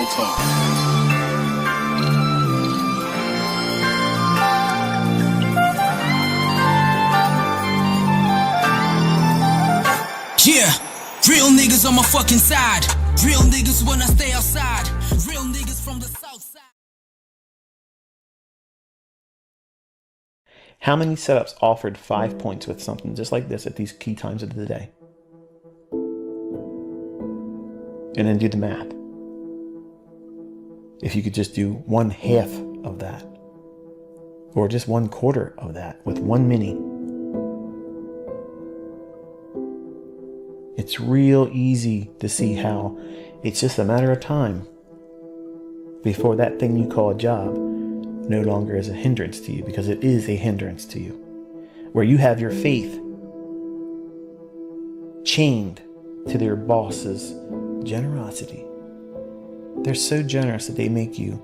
Yeah, real niggas on my fucking side. Real niggas when I stay outside. Real niggas from the south side. How many setups offered 5 points with something just like this at these key times of the day? And then do the math. If you could just do 1/2 of that, or just 1/4 of that with one mini, it's real easy to see how it's just a matter of time before that thing you call a job no longer is a hindrance to you, because it is a hindrance to you. Where you have your faith chained to their boss's generosity. They're so generous that they make you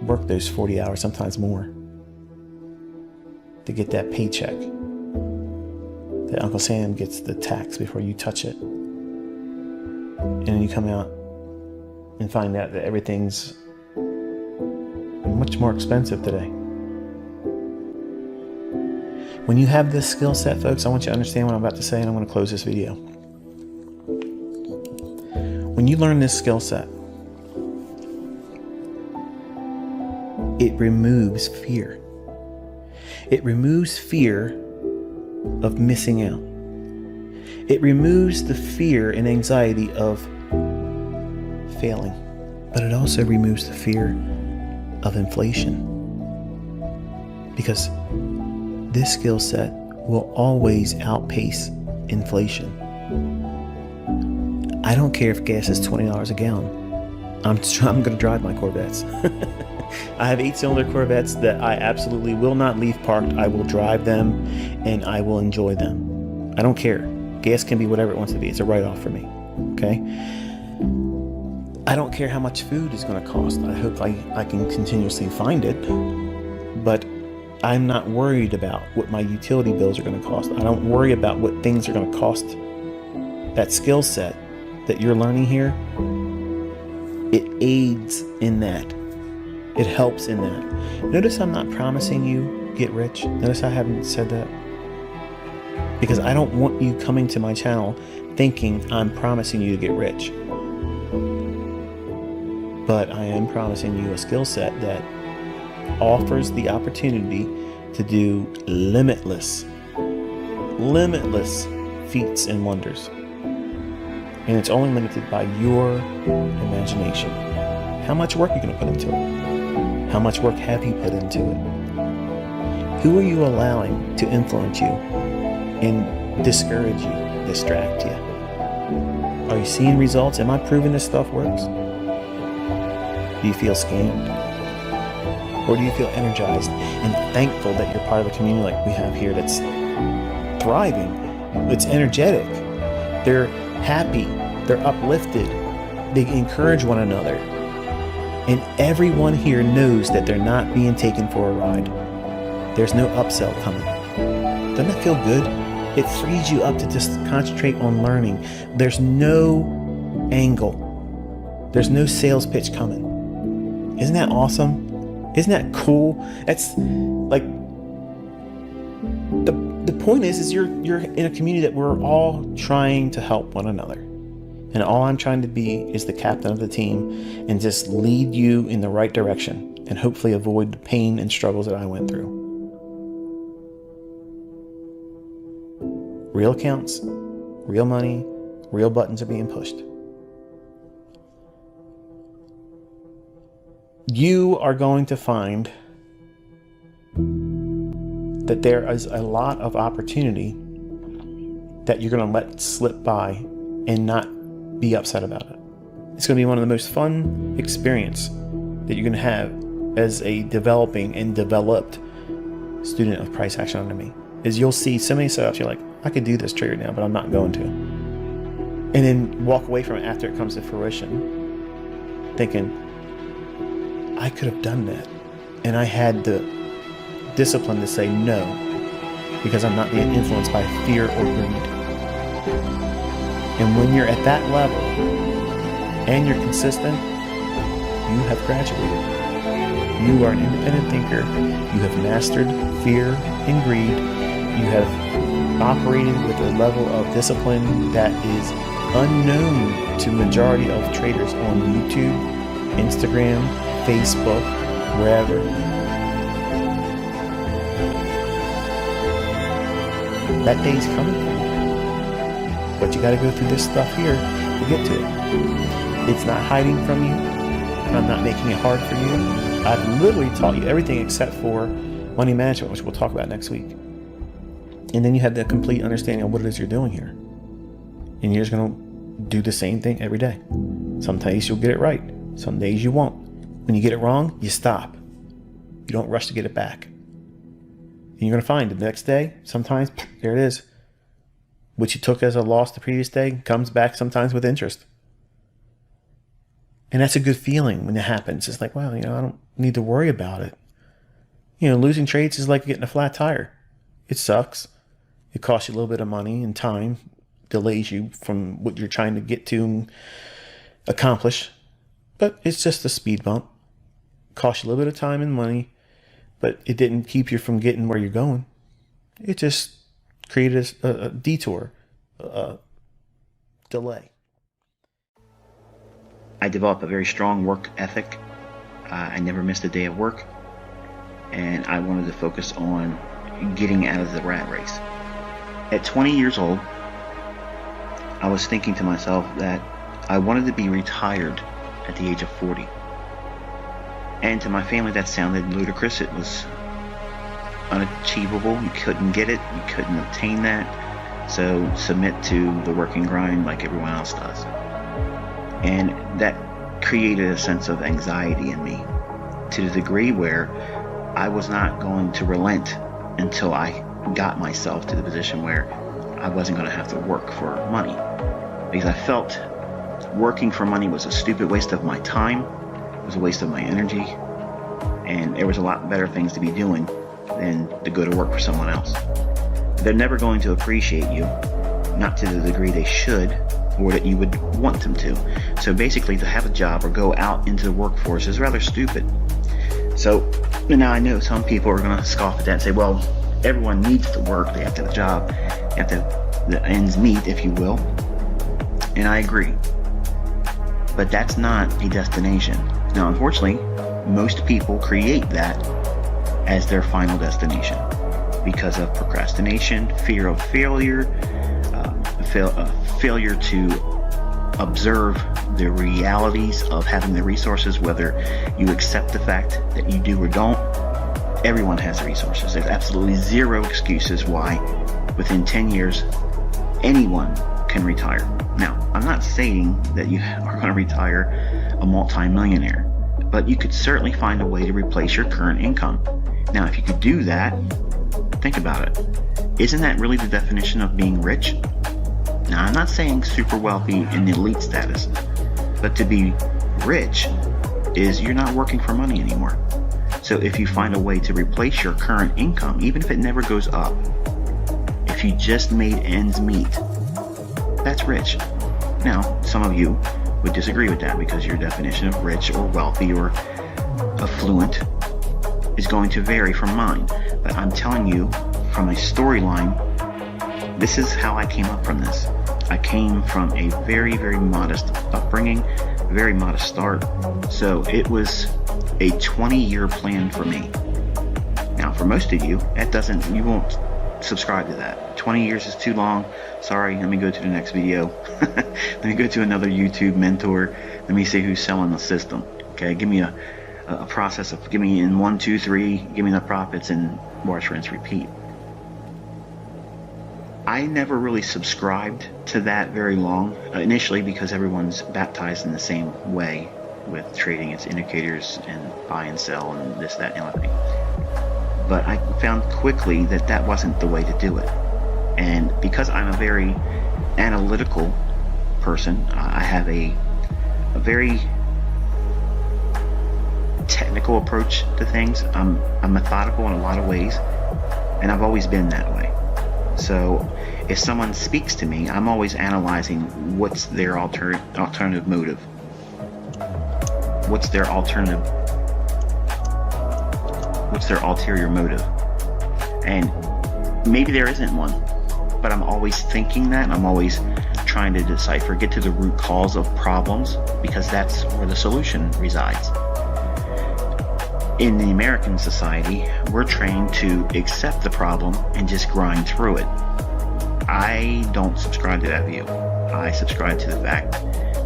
work those 40 hours, sometimes more, to get that paycheck. That Uncle Sam gets the tax before you touch it. And then you come out and find out that everything's much more expensive today. When you have this skill set, folks, I want you to understand what I'm about to say, and I'm going to close this video. When you learn this skill set, it removes fear. It removes fear of missing out. It removes the fear and anxiety of failing, but it also removes the fear of inflation, because this skill set will always outpace inflation. I don't care if gas is $20 a gallon. I'm going to drive my Corvettes. I have 8-cylinder Corvettes that I absolutely will not leave parked. I will drive them and I will enjoy them. I don't care. Gas can be whatever it wants to be. It's a write-off for me. Okay? I don't care how much food is going to cost. I hope I can continuously find it. But I'm not worried about what my utility bills are going to cost. I don't worry about what things are going to cost. That skill set that you're learning here, it aids in that. It helps in that. Notice I'm not promising you get rich. Notice I haven't said that. Because I don't want you coming to my channel thinking I'm promising you to get rich. But I am promising you a skill set that offers the opportunity to do limitless feats and wonders. And it's only limited by your imagination. How much work are you going to put into it? How much work have you put into it? Who are you allowing to influence you and discourage you, distract you? Are you seeing results? Am I proving this stuff works? Do you feel scammed? Or do you feel energized and thankful that you're part of a community like we have here that's thriving? It's energetic. They're happy. They're uplifted. They encourage one another. And everyone here knows that they're not being taken for a ride. There's no upsell coming. Doesn't that feel good? It frees you up to just concentrate on learning. There's no angle. There's no sales pitch coming. Isn't that awesome? Isn't that cool? That's like the point is you're in a community that we're all trying to help one another. And all I'm trying to be is the captain of the team and just lead you in the right direction and hopefully avoid the pain and struggles that I went through. Real accounts, real money, real buttons are being pushed. You are going to find that there is a lot of opportunity that you're going to let slip by and not be upset about it. It's going to be one of the most fun experience that you're going to have as a developing and developed student of price action under me. Is you'll see so many setups, you're like, I could do this trigger now, but I'm not going to. And then walk away from it after it comes to fruition, thinking, I could have done that. And I had the discipline to say no, because I'm not being influenced by fear or greed. And when you're at that level and you're consistent, You have graduated. You are an independent thinker. You have mastered fear and greed. You have operated with a level of discipline that is unknown to majority of traders on YouTube, Instagram, Facebook, wherever. That day's coming for you. But you got to go through this stuff here to get to it. It's not hiding from you. I'm not making it hard for you. I've literally taught you everything except for money management, which we'll talk about next week. And then you have the complete understanding of what it is you're doing here. And you're just going to do the same thing every day. Some days you'll get it right. Some days you won't. When you get it wrong, you stop. You don't rush to get it back. And you're going to find the next day, sometimes, there it is. What you took as a loss the previous day comes back sometimes with interest. And that's a good feeling when it happens. It's like, well, I don't need to worry about it. Losing trades is like getting a flat tire. It sucks. It costs you a little bit of money and time, delays you from what you're trying to get to and accomplish. But it's just a speed bump. It costs you a little bit of time and money, but it didn't keep you from getting where you're going. It just created a detour, a delay. I developed a very strong work ethic. I never missed a day of work, and I wanted to focus on getting out of the rat race. At 20 years old, I was thinking to myself that I wanted to be retired at the age of 40. And to my family, that sounded ludicrous. It was unachievable. You couldn't get it. You couldn't obtain that. So submit to the working grind like everyone else does. And that created a sense of anxiety in me to the degree where I was not going to relent until I got myself to the position where I wasn't going to have to work for money. Because I felt working for money was a stupid waste of my time, it was a waste of my energy, and there was a lot better things to be doing than to go to work for someone else. They're never going to appreciate you, not to the degree they should, or that you would want them to. So basically, to have a job or go out into the workforce is rather stupid. So now I know some people are going to scoff at that and say, well, everyone needs to work, they have to have a job, they have to the ends meet, if you will. And I agree. But that's not a destination. Now, unfortunately, most people create that as their final destination because of procrastination, fear of failure, failure to observe the realities of having the resources, whether you accept the fact that you do or don't. Everyone has the resources. There's absolutely zero excuses why within 10 years anyone can retire. Now, I'm not saying that you are going to retire a multi-millionaire, but you could certainly find a way to replace your current income. Now, if you could do that, think about it. Isn't that really the definition of being rich? Now, I'm not saying super wealthy in elite status, but to be rich is you're not working for money anymore. So if you find a way to replace your current income, even if it never goes up, if you just made ends meet, that's rich. Now, some of you would disagree with that because your definition of rich or wealthy or affluent is going to vary from mine. But I'm telling you from a storyline, this is how I came up from this. I came from a very, very modest upbringing, very modest start. So it was a 20-year plan for me. Now, for most of you, you won't subscribe to that. 20 years is too long. Sorry, let me go to the next video. Let me go to another YouTube mentor. Let me see who's selling the system. Okay, give me a process of, give me in 1, 2, 3, give me the profits and watch, rinse, repeat. I never really subscribed to that very long, initially because everyone's baptized in the same way with trading its indicators and buy and sell and this, that, and other thing. But I found quickly that that wasn't the way to do it. And because I'm a very analytical person, I have a very technical approach to things. I'm methodical in a lot of ways, and I've always been that way. So if someone speaks to me, I'm always analyzing what's their alternative motive. what's their alternative? What's their ulterior motive? And maybe there isn't one, but I'm always thinking that, and I'm always trying to decipher, get to the root cause of problems, because that's where the solution resides. In the American society, we're trained to accept the problem and just grind through it. I don't subscribe to that view. I subscribe to the fact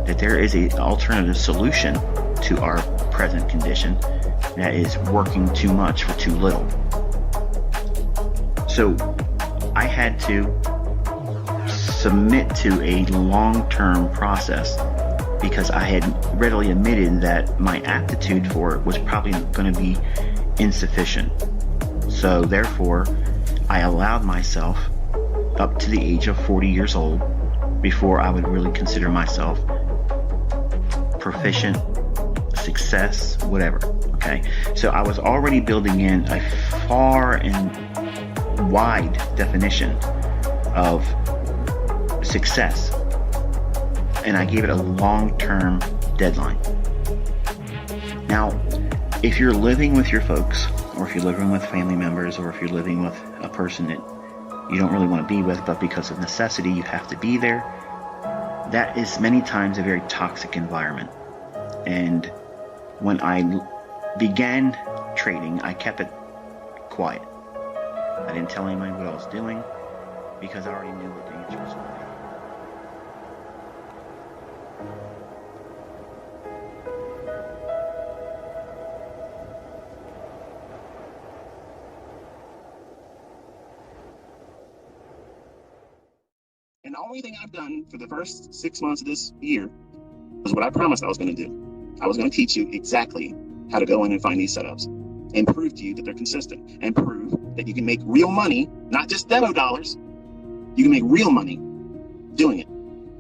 that there is an alternative solution to our present condition that is working too much for too little. So I had to submit to a long-term process because I had readily admitted that my aptitude for it was probably going to be insufficient. So therefore, I allowed myself up to the age of 40 years old before I would really consider myself proficient, success, whatever. Okay, so I was already building in a far and wide definition of success, and I gave it a long-term deadline. Now, if you're living with your folks, or if you're living with family members, or if you're living with a person that you don't really want to be with, but because of necessity you have to be there, that is many times a very toxic environment. And when I began trading, I kept it quiet. I didn't tell anybody what I was doing because I already knew what the answer was going to be. And the only thing I've done for the first 6 months of this year was what I promised I was going to do. I was going to teach you exactly how to go in and find these setups and prove to you that they're consistent and prove that you can make real money, not just demo dollars. You can make real money doing it.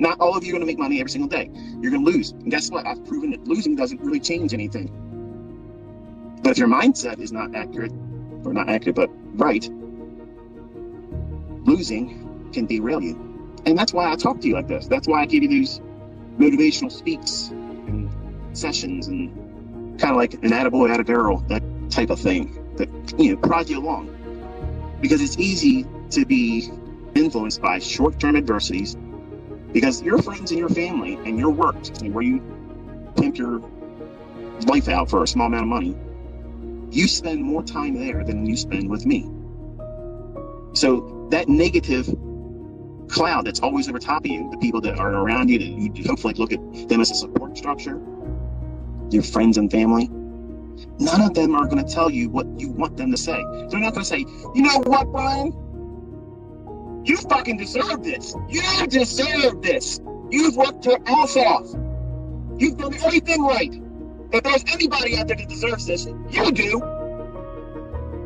Not all of you are going to make money every single day. You're going to lose. And guess what? I've proven that losing doesn't really change anything. But if your mindset is not accurate, or not accurate, but right, losing can derail you. And that's why I talk to you like this. That's why I give you these motivational speaks and sessions and kind of like an attaboy, attagirl, that type of thing that, prods you along. Because it's easy to be influenced by short-term adversities because your friends and your family and your work and where you pimp your life out for a small amount of money, you spend more time there than you spend with me. So that negative cloud that's always over top of you, the people that are around you, that you hopefully look at them as a support structure, your friends and family, none of them are going to tell you what you want them to say. They're not going to say, you know what, Brian? You fucking deserve this. You deserve this. You've worked your ass off. You've done everything right. If there's anybody out there that deserves this, you do.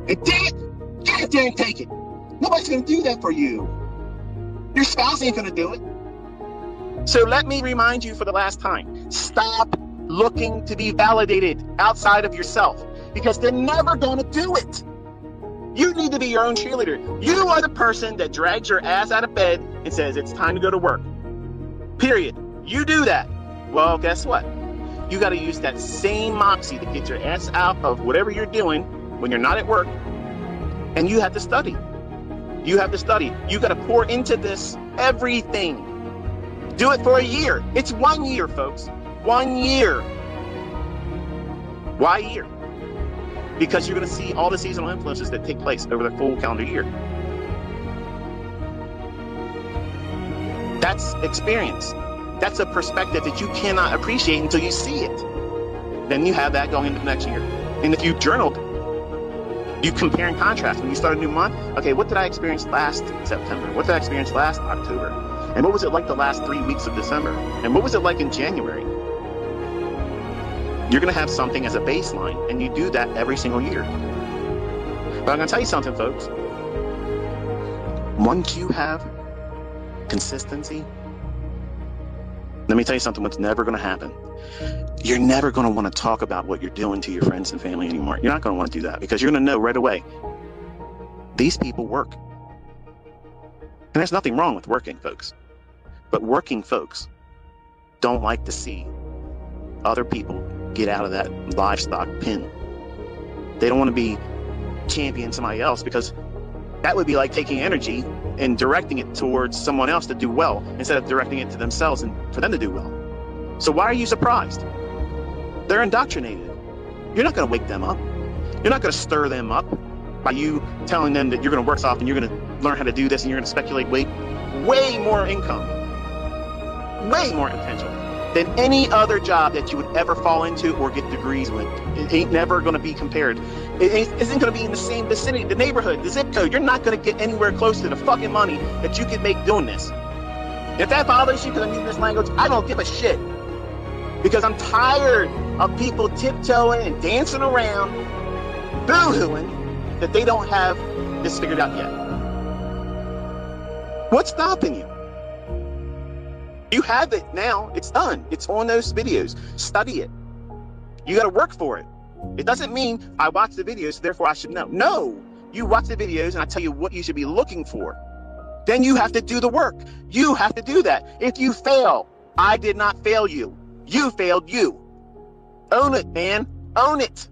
And damn it, get out there and take it. Nobody's going to do that for you. Your spouse ain't going to do it. So let me remind you for the last time, stop looking to be validated outside of yourself because they're never going to do it. You need to be your own cheerleader. You are the person that drags your ass out of bed and says it's time to go to work. Period. You do that. Well, guess what? You got to use that same moxie to get your ass out of whatever you're doing when you're not at work, and you have to study. You have to study. You got to pour into this everything. Do it for a year. It's 1 year, folks. 1 year. Why a year? Because you're going to see all the seasonal influences that take place over the full calendar year. That's experience. That's a perspective that you cannot appreciate until you see it. Then you have that going into the next year. And if you journaled, you compare and contrast. When you start a new month, okay, what did I experience last September? What did I experience last October? And what was it like the last 3 weeks of December? And what was it like in January? You're going to have something as a baseline, and you do that every single year. But I'm going to tell you something, folks. Once you have consistency, let me tell you something, what's never going to happen. You're never going to want to talk about what you're doing to your friends and family anymore. You're not going to want to do that because you're going to know right away, these people work. And there's nothing wrong with working, folks. But working folks don't like to see other people get out of that livestock pen. They don't want to be championing somebody else, because that would be like taking energy and directing it towards someone else to do well instead of directing it to themselves and for them to do well. So why are you surprised? They're indoctrinated. You're not going to wake them up. You're not going to stir them up by you telling them that you're going to work soft and you're going to learn how to do this and you're going to speculate way more income, way more potential than any other job that you would ever fall into or get degrees with. It ain't never going to be compared. It isn't going to be in the same vicinity, the neighborhood, the zip code. You're not going to get anywhere close to the fucking money that you can make doing this. If that bothers you because I'm using this language, I don't give a shit. Because I'm tired of people tiptoeing and dancing around, boo-hooing that they don't have this figured out yet. What's stopping you? You have it now. It's done. It's on those videos. Study it. You got to work for it. It doesn't mean I watch the videos, therefore I should know. No, you watch the videos and I tell you what you should be looking for. Then you have to do the work. You have to do that. If you fail, I did not fail you. You failed you. Own it, man. Own it.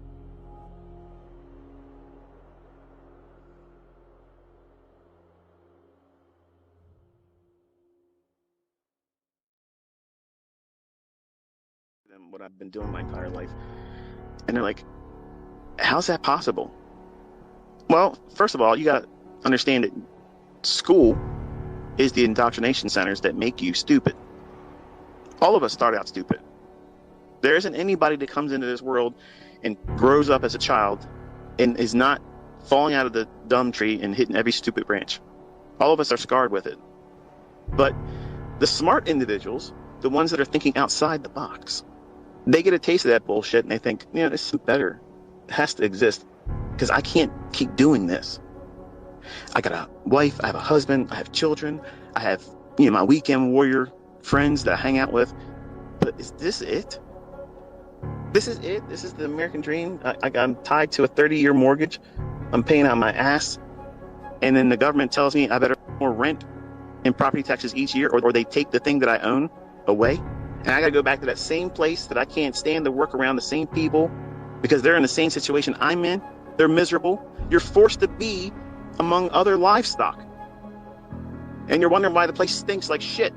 What I've been doing my entire life. And they're like, how's that possible? Well, first of all, you got to understand that school is the indoctrination centers that make you stupid. All of us start out stupid. There isn't anybody that comes into this world and grows up as a child and is not falling out of the dumb tree and hitting every stupid branch. All of us are scarred with it. But the smart individuals, the ones that are thinking outside the box, they get a taste of that bullshit and they think, you know, this is better. It has to exist because I can't keep doing this. I got a wife, I have a husband, I have children, I have, you know, my weekend warrior friends that I hang out with. But is this it? This is it? This is the American dream? I'm tied to a 30-year mortgage. I'm paying out my ass. And then the government tells me I better pay more rent and property taxes each year, or they take the thing that I own away. And I got to go back to that same place that I can't stand to work around the same people because they're in the same situation I'm in. They're miserable. You're forced to be among other livestock. And you're wondering why the place stinks like shit.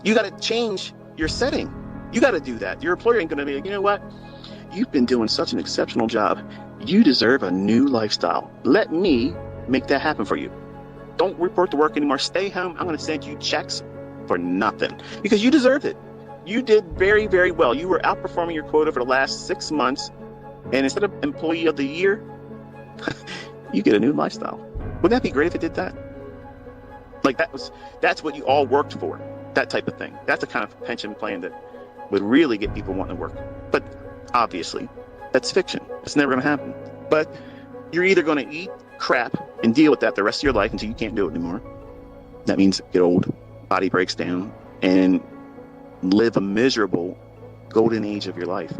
You got to change your setting. You got to do that. Your employer ain't going to be like, you know what? You've been doing such an exceptional job. You deserve a new lifestyle. Let me make that happen for you. Don't report to work anymore. Stay home. I'm going to send you checks for nothing because you deserved it. You did very, very well. You were outperforming your quota for the last 6 months. And instead of employee of the year, you get a new lifestyle. Wouldn't that be great if it did that? Like that's what you all worked for. That type of thing. That's the kind of pension plan that would really get people wanting to work. But obviously, that's fiction. It's never going to happen. But you're either going to eat crap and deal with that the rest of your life until you can't do it anymore. That means get old, body breaks down, and live a miserable golden age of your life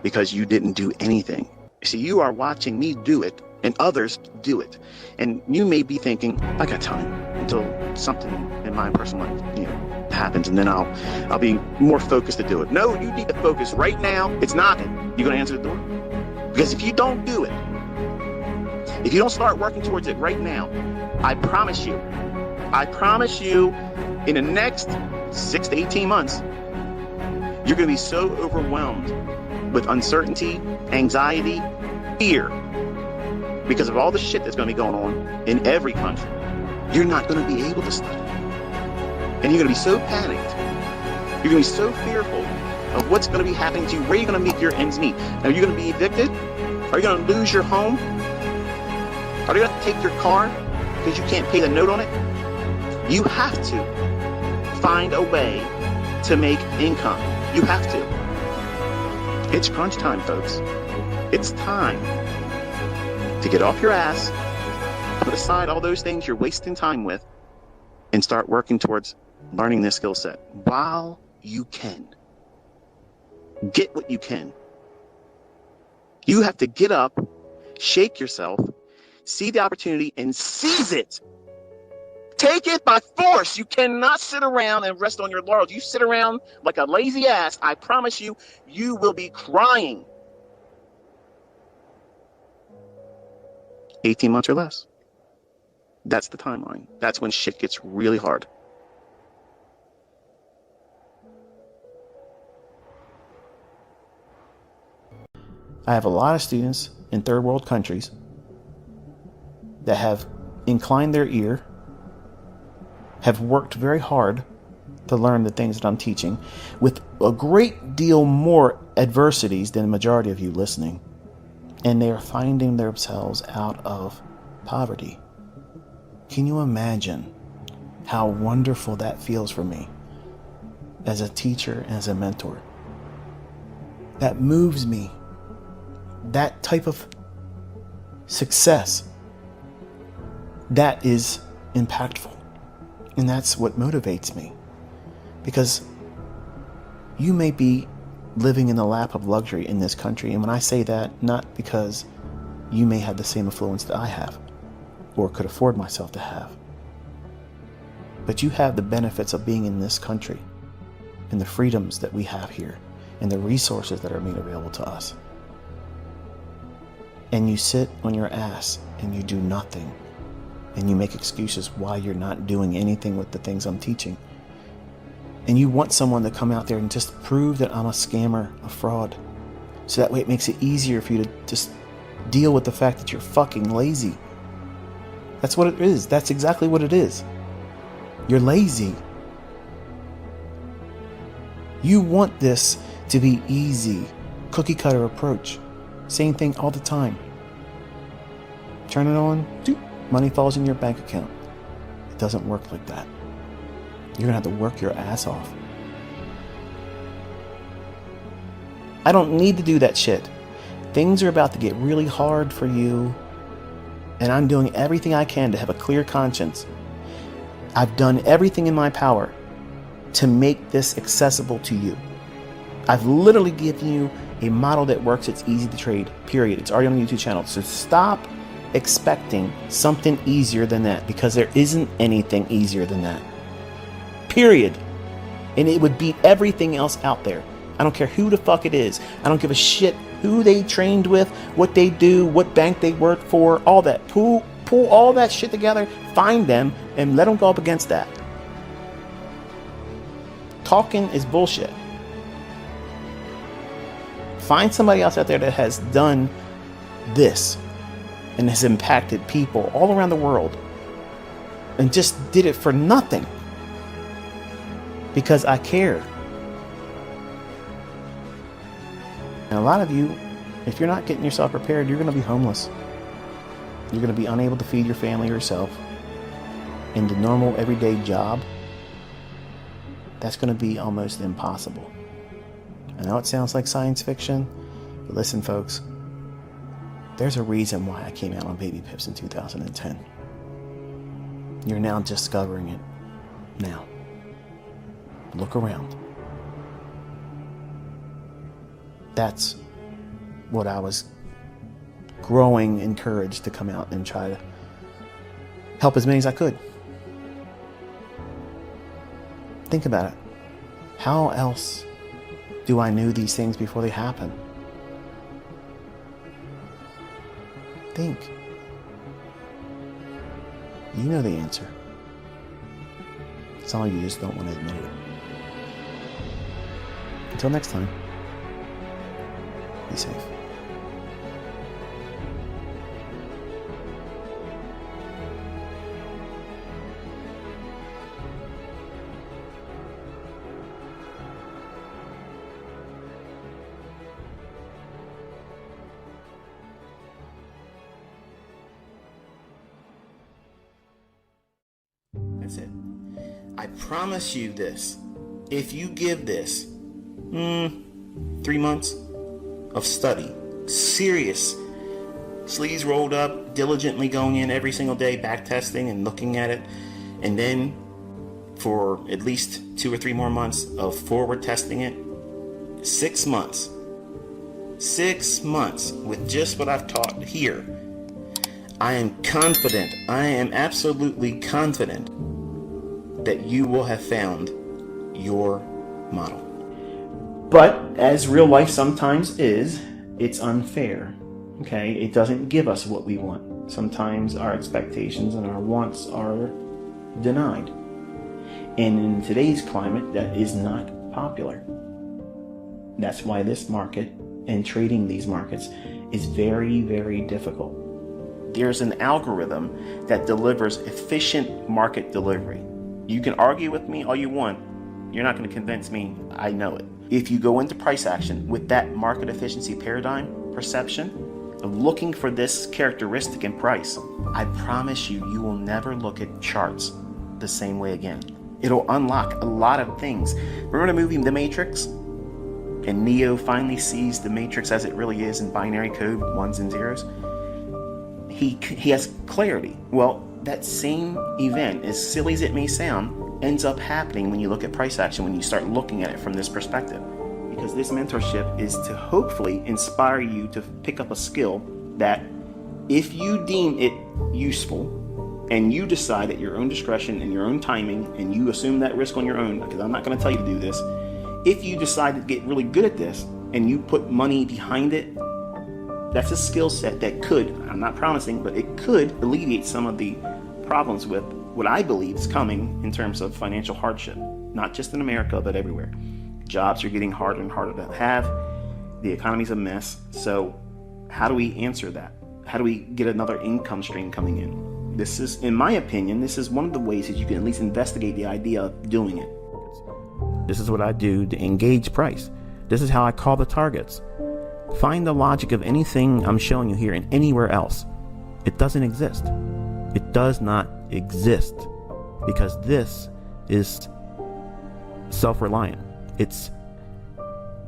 because you didn't do anything. See, you are watching me do it and others do it. And you may be thinking, I got time until something in my personal life, happens, and then I'll be more focused to do it. No, you need to focus right now. It's knocking. You gonna answer the door? Because if you don't do it, if you don't start working towards it right now, I promise you, in the next 6 to 18 months, you're going to be so overwhelmed with uncertainty, anxiety, fear, because of all the shit that's going to be going on in every country. You're not going to be able to study. And you're going to be so panicked. You're going to be so fearful of what's going to be happening to you. Where are you going to make your ends meet? Are you going to be evicted? Are you going to lose your home? Are they going to take your car because you can't pay the note on it? You have to find a way to make income. You have to. It's crunch time, folks. It's time to get off your ass, put aside all those things you're wasting time with, and start working towards learning this skill set while you can. Get what you can. You have to get up, shake yourself, see the opportunity, and seize it. Take it by force. You cannot sit around and rest on your laurels. You sit around like a lazy ass, I promise you, you will be crying. 18 months or less. That's the timeline. That's when shit gets really hard. I have a lot of students in third world countries that have inclined their ear, have worked very hard to learn the things that I'm teaching with a great deal more adversities than the majority of you listening. And they are finding themselves out of poverty. Can you imagine how wonderful that feels for me as a teacher, as a mentor? That moves me. That type of success, that is impactful. And that's what motivates me. Because you may be living in the lap of luxury in this country. And when I say that, not because you may have the same affluence that I have or could afford myself to have, but you have the benefits of being in this country and the freedoms that we have here and the resources that are made available to us. And you sit on your ass and you do nothing. And you make excuses why you're not doing anything with the things I'm teaching. And you want someone to come out there and just prove that I'm a scammer, a fraud. So that way it makes it easier for you to just deal with the fact that you're fucking lazy. That's what it is. That's exactly what it is. You're lazy. You want this to be easy, cookie cutter approach. Same thing all the time. Turn it on, doop, money falls in your bank account. It doesn't work like that. You're gonna have to work your ass off. I don't need to do that shit. Things are about to get really hard for you, and I'm doing everything I can to have a clear conscience. I've done everything in my power to make this accessible to you. I've literally given you a model that works. It's easy to trade, period. It's already on the YouTube channel. So stop expecting something easier than that, because there isn't anything easier than that, period. And it would beat everything else out there. I don't care who the fuck it is. I don't give a shit who they trained with, what they do, what bank they work for, all that. Pull all that shit together, find them, and let them go up against that. Talking is bullshit. Find somebody else out there that has done this and has impacted people all around the world and just did it for nothing because I care. And a lot of you, if you're not getting yourself prepared, you're going to be homeless. You're going to be unable to feed your family or yourself. In the normal everyday job, that's going to be almost impossible. I know it sounds like science fiction, but listen, folks, there's a reason why I came out on Baby Pips in 2010. You're now discovering it. Now, look around. That's what I was growing encouraged to come out and try to help as many as I could. Think about it. How else do I know these things before they happen? Think. You know the answer. Some of you just don't want to admit it. Until next time, be safe. That's it. I promise you this. If you give this 3 months of study, serious, sleeves rolled up, diligently going in every single day, back testing and looking at it, and then for at least 2 or 3 more months of forward testing it, 6 months. 6 months with just what I've taught here. I am confident, I am absolutely confident that you will have found your model. But as real life sometimes is, it's unfair. Okay, it doesn't give us what we want. Sometimes our expectations and our wants are denied. And in today's climate, that is not popular. That's why this market and trading these markets is very, very difficult. There's an algorithm that delivers efficient market delivery. You can argue with me all you want. You're not going to convince me. I know it. If you go into price action with that market efficiency paradigm perception of looking for this characteristic in price, I promise you, you will never look at charts the same way again. It'll unlock a lot of things. Remember the movie The Matrix? And Neo finally sees the Matrix as it really is in binary code, ones and zeros. He has clarity. Well, that same event, as silly as it may sound, ends up happening when you look at price action, when you start looking at it from this perspective. Because this mentorship is to hopefully inspire you to pick up a skill that, if you deem it useful, and you decide at your own discretion and your own timing, and you assume that risk on your own, because I'm not going to tell you to do this, if you decide to get really good at this and you put money behind it, that's a skill set that could, I'm not promising, but it could alleviate some of the problems with what I believe is coming in terms of financial hardship, not just in America, but everywhere. Jobs are getting harder and harder to have. The economy's a mess. So how do we answer that? How do we get another income stream coming in? This is, in my opinion, this is one of the ways that you can at least investigate the idea of doing it. This is what I do to engage price. This is how I call the targets. Find the logic of anything I'm showing you here and anywhere else. It doesn't exist. It does not exist, because this is self-reliant. It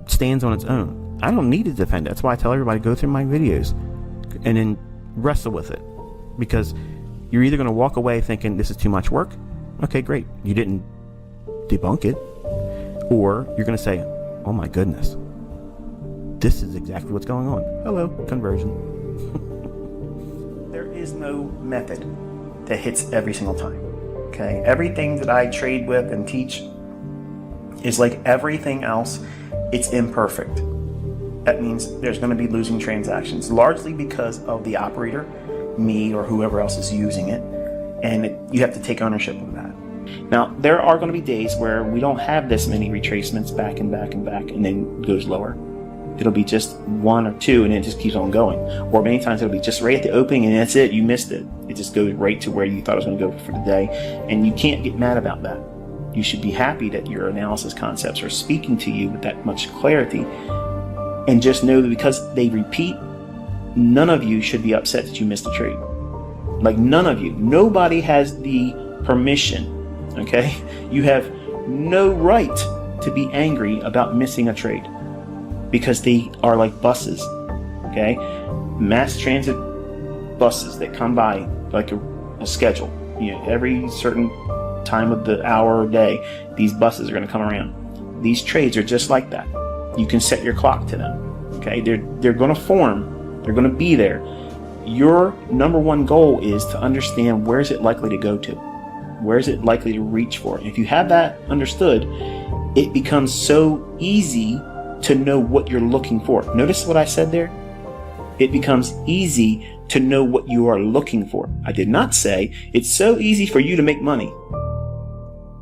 stands on its own. I don't need to defend it. That's why I tell everybody, go through my videos and then wrestle with it, because you're either going to walk away thinking this is too much work. Okay, great. You didn't debunk it. Or you're going to say, oh my goodness, this is exactly what's going on. Hello, conversion. There is no method that hits every single time. Okay, everything that I trade with and teach is like everything else. It's imperfect. That means there's going to be losing transactions, largely because of the operator, me or whoever else is using it, and you have to take ownership of that. Now, there are going to be days where we don't have this many retracements back and back and back, and then it goes lower. It'll be just one or two, and it just keeps on going. Or many times it'll be just right at the opening, and that's it. You missed it. It just goes right to where you thought it was going to go for the day, and you can't get mad about that. You should be happy that your analysis concepts are speaking to you with that much clarity, and just know that because they repeat, none of you should be upset that you missed a trade. Like, none of you. Nobody has the permission. Okay? You have no right to be angry about missing a trade, because they are like buses. Okay? Mass transit buses that come by like a schedule. You know, every certain time of the hour or day, these buses are going to come around. These trades are just like that. You can set your clock to them. Okay? They're going to form. They're going to be there. Your number one goal is to understand, where is it likely to go to? Where is it likely to reach for? If you have that understood, it becomes so easy to know what you're looking for. Notice what I said there? It becomes easy to know what you are looking for. I did not say it's so easy for you to make money.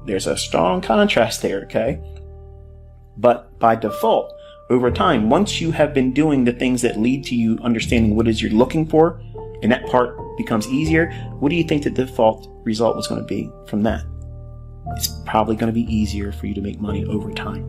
There's a strong contrast there, okay? But by default, over time, once you have been doing the things that lead to you understanding what it is you're looking for, and that part becomes easier, what do you think the default result was going to be from that? It's probably going to be easier for you to make money over time.